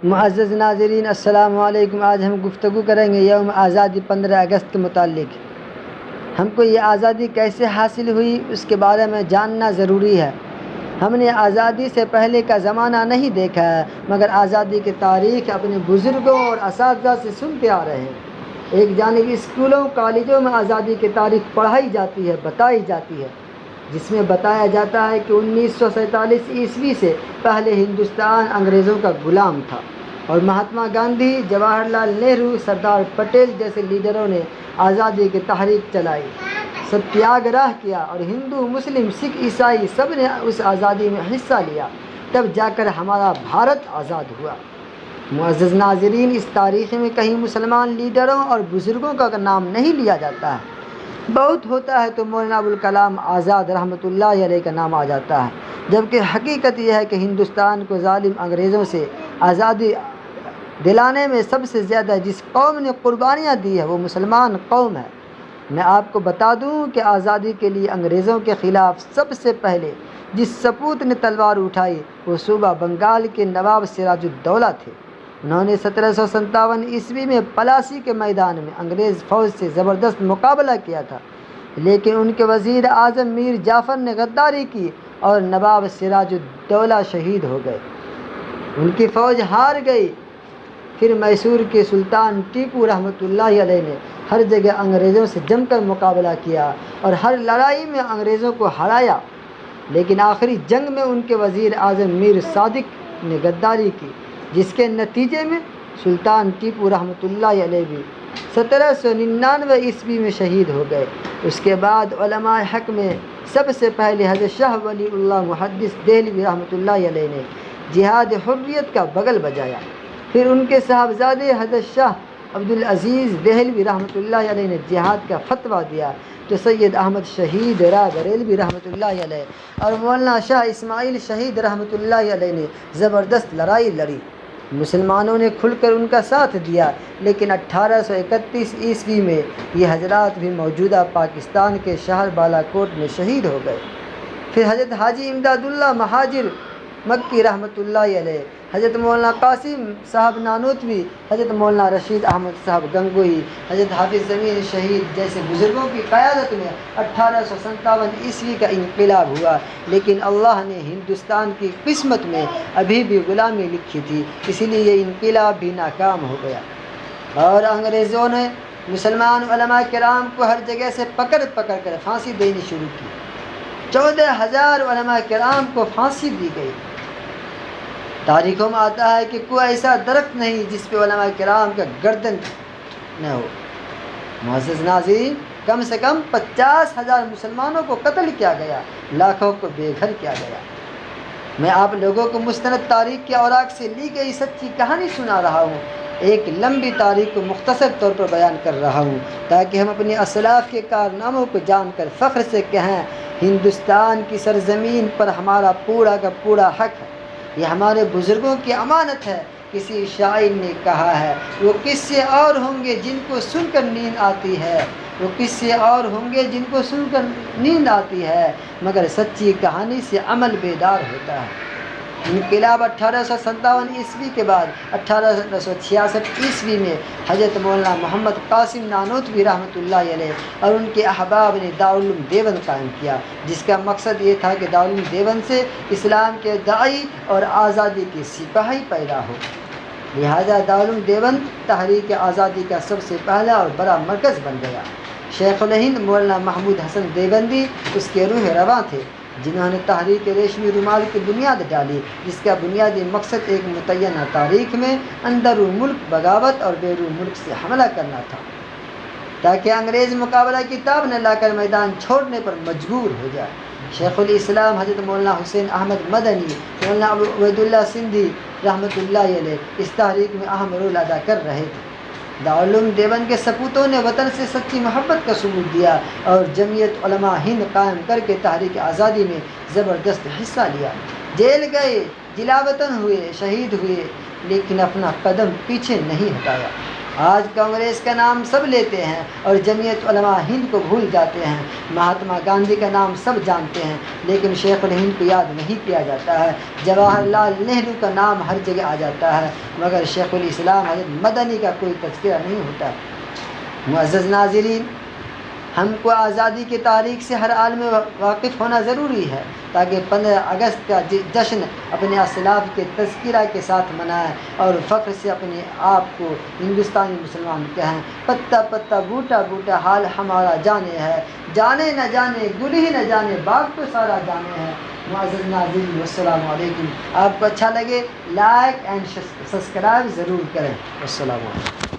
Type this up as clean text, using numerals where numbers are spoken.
معزز ناظرین السلام علیکم۔ آج ہم گفتگو کریں گے یوم آزادی 15 اگست کے متعلق۔ ہم کو یہ آزادی کیسے حاصل ہوئی اس کے بارے میں جاننا ضروری ہے۔ ہم نے آزادی سے پہلے کا زمانہ نہیں دیکھا ہے، مگر آزادی کی تاریخ اپنے بزرگوں اور اساتذہ سے سنتے آ رہے ہیں۔ ایک جانب اسکولوں کالجوں میں آزادی کی تاریخ پڑھائی جاتی ہے، بتائی جاتی ہے، جس میں بتایا جاتا ہے کہ 1947 عیسوی سے پہلے ہندوستان انگریزوں کا غلام تھا اور مہاتما گاندھی، جواہر لال نہرو، سردار پٹیل جیسے لیڈروں نے آزادی کی تحریک چلائی، ستیاگرہ کیا اور ہندو، مسلم، سکھ، عیسائی سب نے اس آزادی میں حصہ لیا، تب جا کر ہمارا بھارت آزاد ہوا۔ معزز ناظرین، اس تاریخ میں کہیں مسلمان لیڈروں اور بزرگوں کا نام نہیں لیا جاتا ہے۔ بہت ہوتا ہے تو مولانا ابوالکلام آزاد رحمۃ اللہ علیہ کا نام آ جاتا ہے، جبکہ حقیقت یہ ہے کہ ہندوستان کو ظالم انگریزوں سے آزادی دلانے میں سب سے زیادہ جس قوم نے قربانیاں دی ہے وہ مسلمان قوم ہے۔ میں آپ کو بتا دوں کہ آزادی کے لیے انگریزوں کے خلاف سب سے پہلے جس سپوت نے تلوار اٹھائی وہ صوبہ بنگال کے نواب سراج الدولہ تھے۔ انہوں نے 1757 عیسوی میں پلاسی کے میدان میں انگریز فوج سے زبردست مقابلہ کیا تھا، لیکن ان کے وزیر اعظم میر جعفر نے غداری کی اور نواب سراج الدولہ شہید ہو گئے، ان کی فوج ہار گئی۔ پھر میسور کے سلطان ٹیپو رحمۃ اللہ علیہ نے ہر جگہ انگریزوں سے جم کر مقابلہ کیا اور ہر لڑائی میں انگریزوں کو ہرایا، لیکن آخری جنگ میں ان کے وزیر اعظم میر صادق نے غداری کی، جس کے نتیجے میں سلطان ٹیپو رحمۃ اللہ علیہ بھی 1799 عیسوی میں شہید ہو گئے۔ اس کے بعد علماء حق میں سب سے پہلے حضرت شاہ ولی اللہ محدث دہلوی رحمۃ اللہ علیہ نے جہاد حریت کا بغل بجایا۔ پھر ان کے صاحبزادے حضرت شاہ عبدالعزیز دہلوی رحمۃ اللہ علیہ نے جہاد کا فتویٰ دیا، تو سید احمد شہید راہ بریلوی رحمۃ اللہ علیہ اور مولانا شاہ اسماعیل شہید رحمۃ اللہ علیہ نے زبردست لڑائی لڑی۔ مسلمانوں نے کھل کر ان کا ساتھ دیا، لیکن 1831 عیسوی میں یہ حضرات بھی موجودہ پاکستان کے شہر بالاکوٹ میں شہید ہو گئے۔ پھر حضرت حاجی امداد اللہ مہاجر مکی رحمۃ اللہ علیہ، حضرت مولانا قاسم صاحب نانوتوی، حضرت مولانا رشید احمد صاحب گنگوئی، حضرت حافظ ضمیر شہید جیسے بزرگوں کی قیادت میں 1857 عیسوی کا انقلاب ہوا، لیکن اللہ نے ہندوستان کی قسمت میں ابھی بھی غلامی لکھی تھی، اسی لیے یہ انقلاب بھی ناکام ہو گیا اور انگریزوں نے مسلمان علماء کرام کو ہر جگہ سے پکڑ پکڑ کر پھانسی دینی شروع کی۔ 14,000 علماء کرام کو پھانسی دی گئی۔ تاریخوں میں آتا ہے کہ کوئی ایسا درخت نہیں جس پہ علماء کرام کا گردن نہ ہو۔ معزز ناظرین، کم سے کم 50,000 مسلمانوں کو قتل کیا گیا، لاکھوں کو بے گھر کیا گیا۔ میں آپ لوگوں کو مستند تاریخ کے اوراق سے لی گئی سچی کہانی سنا رہا ہوں، ایک لمبی تاریخ کو مختصر طور پر بیان کر رہا ہوں تاکہ ہم اپنے اسلاف کے کارناموں کو جان کر فخر سے کہیں ہندوستان کی سرزمین پر ہمارا پورا کا پورا حق ہے، یہ ہمارے بزرگوں کی امانت ہے۔ کسی شاعر نے کہا ہے، وہ قصے اور ہوں گے جن کو سن کر نیند آتی ہے، وہ قصے اور ہوں گے جن کو سن کر نیند آتی ہے، مگر سچی کہانی سے عمل بیدار ہوتا ہے۔ انقلاب 1857 عیسوی کے بعد 1866 عیسوی میں حضرت مولانا محمد قاسم نانوتوی رحمۃ اللہ علیہ اور ان کے احباب نے دارالعلوم دیوبند قائم کیا، جس کا مقصد یہ تھا کہ دارالعلوم دیوبند سے اسلام کے داعی اور آزادی کے سپاہی پیدا ہو۔ لہذا دارالعلوم دیوبند تحریک آزادی کا سب سے پہلا اور بڑا مرکز بن گیا۔ شیخ الہند مولانا محمود حسن دیوبندی اس کے روح رواں تھے، جنہوں نے تحریک ریشمی رومال کی بنیاد ڈالی، جس کا بنیادی مقصد ایک متعینہ تاریخ میں اندرون ملک بغاوت اور بیرون ملک سے حملہ کرنا تھا، تاکہ انگریز مقابلہ کی تاب نہ لا کر میدان چھوڑنے پر مجبور ہو جائے۔ شیخ الاسلام حضرت مولانا حسین احمد مدنی، مولانا عبید اللہ سندھی رحمۃ اللہ علیہ اس تحریک میں اہم رول ادا کر رہے تھے۔ دارالعلوم دیوبند کے سپوتوں نے وطن سے سچی محبت کا ثبوت دیا اور جمعیت علماء ہند قائم کر کے تحریک آزادی میں زبردست حصہ لیا۔ جیل گئے، جلا وطن ہوئے، شہید ہوئے، لیکن اپنا قدم پیچھے نہیں ہٹایا۔ آج کانگریس کا نام سب لیتے ہیں اور جمعیت علماء ہند کو بھول جاتے ہیں۔ مہاتما گاندھی کا نام سب جانتے ہیں لیکن شیخ الہند کو یاد نہیں کیا جاتا ہے۔ جواہر لال نہرو کا نام ہر جگہ آ جاتا ہے مگر شیخ الاسلام حضرت مدنی کا کوئی تذکرہ نہیں ہوتا۔ معزز ناظرین، ہم کو آزادی کی تاریخ سے ہر حال میں واقف ہونا ضروری ہے تاکہ 15 اگست کا جشن اپنے اسلاف کے تذکرہ کے ساتھ منائیں اور فخر سے اپنے آپ کو ہندوستانی مسلمان کہیں۔ پتا پتا بوٹا بوٹا حال ہمارا جانے ہے، جانے نہ جانے گل ہی نہ جانے باغ تو سارا جانے ہے۔ معزز ناظرین، السلام علیکم۔ آپ کو اچھا لگے لائک اینڈ سبسکرائب ضرور کریں۔ السلام علیکم۔